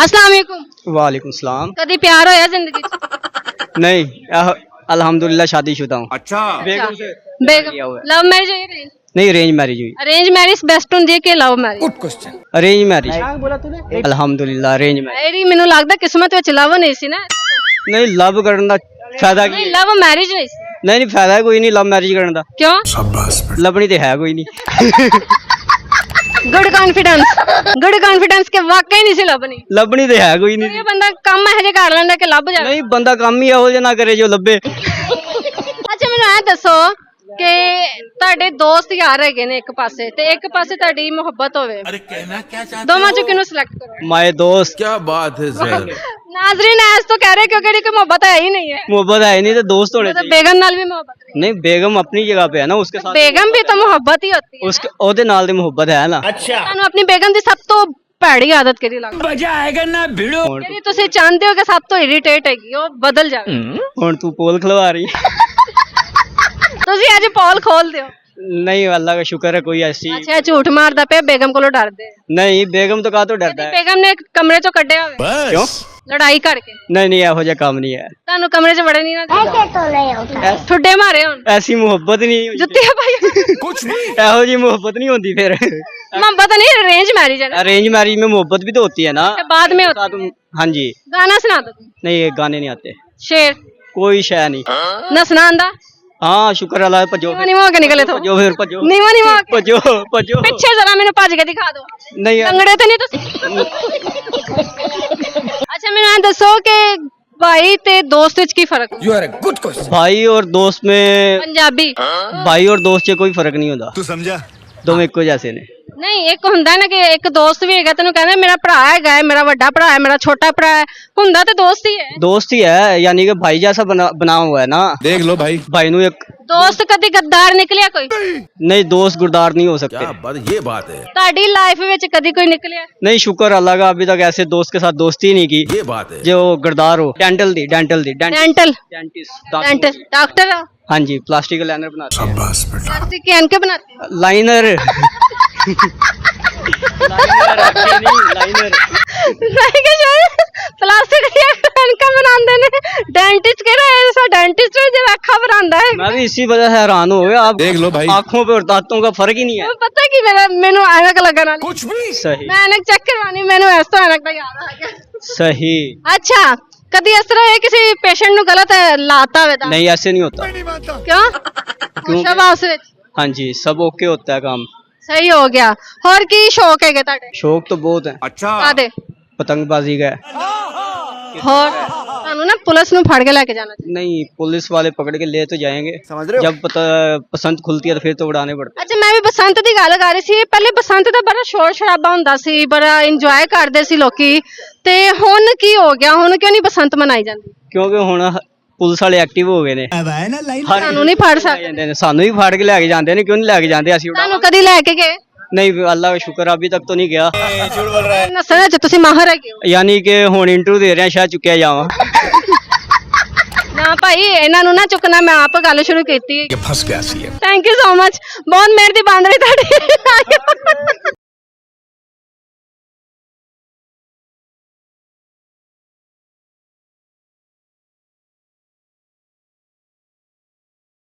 अस्सलाम वालेकुम। वालेकुम सलाम। कदी प्यार होया जिंदगी च? नहीं अल्हम्दुलिल्लाह शादीशुदा हूँ। अच्छा बेगम से बेगम किया हुआ है। लव मैरिज है अरेंज? नहीं अरेंज मैरिज हुई। अरेंज मैरिज बेस्ट ਹੁੰਦੀ ਹੈ ਕਿ love marriage? Good question. Arrange marriage अल्हम्दुलिल्लाह अरेंज मैरिज। ਮੇਰੀ ਮੈਨੂੰ ਲੱਗਦਾ ਕਿਸਮਤ ਵਿੱਚ ਲਵ ਨਹੀਂ ਸੀ ਨਾ। नहीं लव करने ਦਾ फायदा की ਨਹੀਂ है? ਲਵ ਮੈਰਿਜ ਨਹੀਂ ਸੀ। नहीं फायदा कोई नहीं लव मैरिज करने ਦਾ। ਕਿਉਂ? लभनी तो है कोई नहीं। ਗੁੱਡ ਕੌਨਫੀਡੈਂਸ ਕਿ ਵਾਕਈ ਨਹੀਂ ਸੀ ਲੱਭਣੀ। लभनी तो है कोई नहीं। ਇਹ ਬੰਦਾ ਕੰਮ ਇਹੋ ਜਿਹਾ ਕਰ ਲੈਂਦਾ ਕਿ ਲੱਭ ਜਾਵੇ। नहीं बंदा काम ही ਇਹੋ ਜਿਹਾ ਨਾ ਕਰੇ ਜੋ ਲੱਭੇ। ਅੱਛਾ ਮੈਨੂੰ ਇਹ ਦੱਸੋ ਕਿ ਤੁਹਾਡੇ ਦੋਸਤ ਯਾਰ ਹੈਗੇ ਨੇ ਇੱਕ ਪਾਸੇ ਤੇ ਇੱਕ ਪਾਸੇ ਤੁਹਾਡੀ ਮੁਹੱਬਤ ਹੋਵੇ, अरे कहना क्या चाहते ਦੋਵਾਂ ਚੋਂ ਕਿਹਨੂੰ ਸਿਲੈਕਟ ਕਰੋ? माए दोस्त क्या बात है सर। नाजरीन ऐस तो कह रहे क्योंकि इनकी कोई मोहब्बत है ही नहीं है। मोहब्बत है नहीं तो दोस्त होने मतलब चाहिए। बेगम नाल भी मोहब्बत नहीं। नहीं बेगम अपनी जगह पे है ना उसके साथ। बेगम भी तो मोहब्बत ही होती है। उसके ओदे नाल दी मोहब्बत है ना। ਤੁਹਾਨੂੰ ਆਪਣੀ ਬੇਗਮ ਦੀ ਸਭ ਤੋਂ ਭੈੜੀ ਆਦਤ ਕਿਹੜੀ ਲੱਗਦੀ? मजा आएगा ना भिड़ो। ਜਿਹੜੀ ਤੁਸੀਂ ਚਾਹੁੰਦੇ ਹੋ ਕਿ ਸਭ ਤੋਂ ਇਰੀਟੇਟ ਹੈਗੀ ਉਹ ਬਦਲ ਜਾਵੇ। ਹੁਣ ਤੂੰ ਪੋਲ ਖਲਵਾ ਰਹੀ। ਤੁਸੀਂ ਅੱਜ ਪੋਲ ਖੋਲ ਦਿਓ। नहीं अल्लाह का शुक्र है कोई ऐसी ਅੱਛਾ ਇਹ ਝੂਠ ਮਾਰਦਾ ਪਿਆ ਬੇਗਮ ਕੋਲੋਂ ਡਰਦੇ ਆ। नहीं बेगम तो कहा तो डरता है। ਬੇਗਮ ਨੇ ਕਮਰੇ ਚੋਂ ਕੱਢਿਆ ਹੋਵੇ क्यों? ਲੜਾਈ ਕਰਕੇ, नहीं ਇਹੋ ਜਿਹਾ ਕੰਮ नहीं है। ਤੁਹਾਨੂੰ ਕਮਰੇ 'ਚ ਵੜੇ ਨਹੀਂ ਨਾ ਠੁੱਡੇ ਮਾਰੇ ਹੁਣ ऐसी मोहब्बत नहीं हुई। ਜੁੱਤੀਆਂ ਪਾਈ। कुछ भी ਇਹੋ ਜੀ मोहब्बत नहीं होती फिर। मोहब्बत नहीं अरेंज मैरिज है ना? अरेंज मैरिज में मोहब्बत भी तो होती है ना। बाद में होता है। हाँ जी। गाना सुना दो तुम। नहीं ये गाने नहीं आते शेर कोई शय नहीं। नसना आंदा? हाँ शुक्र अल्लाह भजो नीवा नीवा होके निकले तो भजो फिर भजो नीवा नीवा होके। भजो भजो पिछे जरा मैंने भज के दिखा दो। नहीं लंगड़े तो नहीं तुसी? अच्छा मैंने दसो कि भाई ते दोस्त विच की फर्क? You are a good question. भाई और दोस्त में पंजाबी भाई और दोस्त से कोई फर्क नहीं होता। तू समझा। दोनों ਇੱਕੋ जैसे ने। नहीं एक ਹੁੰਦਾ ना कि एक दोस्त भी हैगा तेनू कहना मेरा भरा हैगा है, मेरा बड़ा भरा है, मेरा छोटा भरा है, ਹੁੰਦਾ तो दोस्त ही है। दोस्त ही है यानी कि भाई जैसा बना हुआ है ना। देख लो भाई। भाई नु एक दोस्त कदी गद्दार निकलिया कोई? नहीं दोस्त गुरदार नहीं हो सकते। क्या बात ये बात है। ਤੁਹਾਡੀ ਲਾਈਫ ਵਿੱਚ ਕਦੀ ਕੋਈ ਨਿਕਲਿਆ? नहीं शुक्र अल्लाह का अभी तक ऐसे दोस्त के साथ दोस्ती ही नहीं की ये बात है। जो गरदार हो। डेंटल दी डेंटल डेंटिस्ट डेंटिस्ट डॉक्टर हो? हाँ जी प्लास्टिक लाइनर बनाते हैं। प्लास्टिक के एनके बनाते हो? लाइनर लाइनर नहीं कि शायद प्लास्टिक के एनका बनाते ने डेंटिस्ट कह रहे हैं, डेंटिस्ट जो अखा बनाता है। मैं भी इसी वजह से हैरान हो गया। आप देख लो भाई। आंखों पे और दांतों का फर्क ही नहीं है। पता कि मेनू ऐनक लगन वाली कुछ भी सही मैं ऐनक चेक करवानी मेनू इस तो ऐनक दा याद आ गया। सही। अच्छा कदी इस तरह है किसी पेशेंट नु गलत लाता होवे? नहीं ऐसे नहीं होता। क्यों? क्यों? शाबाश विच हाँ जी सब ओके होता है काम। सही हो गया। और की शौक है ਤੁਹਾਡੇ? शौक तो बहुत है। अच्छा। ਕਾਦੇ? पतंगबाजी का है। ਹੋਰ ਤੁਹਾਨੂੰ ਨਾ ਪੁਲਿਸ ਨੂੰ ਫੜ ਕੇ ਲੈ ਕੇ ਜਾਣਾ ਚਾਹੀਦਾ। नहीं पुलिस वाले पकड़ के ले तो जाएंगे। समझ रहे हो? जब पसंद खुलती है तो फिर तो उड़ाने पड़ते हैं। ਅੱਛਾ ਮੈਂ ਵੀ ਬਸੰਤ ਦੀ ਗੱਲ ਕਰ ਰਹੀ ਸੀ। ਪਹਿਲੇ ਬਸੰਤ ਦਾ ਬੜਾ ਸ਼ੋਰ ਸ਼ਰਾਬਾ ਹੁੰਦਾ ਸੀ, ਬੜਾ ਇੰਜੋਏ ਕਰਦੇ ਸੀ ਲੋਕੀ, ਤੇ ਹੁਣ ਕੀ ਹੋ ਗਿਆ? ਹੁਣ ਕਿਉਂ ਨਹੀਂ ਬਸੰਤ ਮਨਾਈ ਜਾਂਦੀ? क्योंकि हुण पुलिस वाले एक्टिव हो गए ने। ਤੁਹਾਨੂੰ ਨਹੀਂ ਫੜ ਸਕਦੇ? ਜਾਂਦੇ ਨੇ ਸਾਨੂੰ ਵੀ ਫੜ ਕੇ ਲੈ ਕੇ ਜਾਂਦੇ ਨੇ। क्यों नहीं ਲੈ ਕੇ ਜਾਂਦੇ? ਅਸੀਂ ਤੁਹਾਨੂੰ ਕਦੀ ਲੈ ਕੇ ਗਏ? नहीं अल्लाह का शुक्र अभी तक तो नहीं गया। ਨਸਣਾ ਚ ਤੁਸੀਂ ਮਾਹਰ ਹੈਗੇ ਹੋ। यानी कि हुण इंटरव्यू दे रहे हैं शायद चुੱਕਿਆ ਜਾਵਾਂ। ਨਾ ਭਾਈ ਇਹਨਾਂ ਨੂੰ ਨਾ ਚੁੱਕਣਾ, ਮੈਂ ਆਪ ਗੱਲ ਸ਼ੁਰੂ ਕੀਤੀ। ये फंस गया सी है। Thank you so much. ਬਹੁਤ ਮਿਹਨਤੀ ਬਣ ਰਹੀ ਤੁਹਾਡੀ।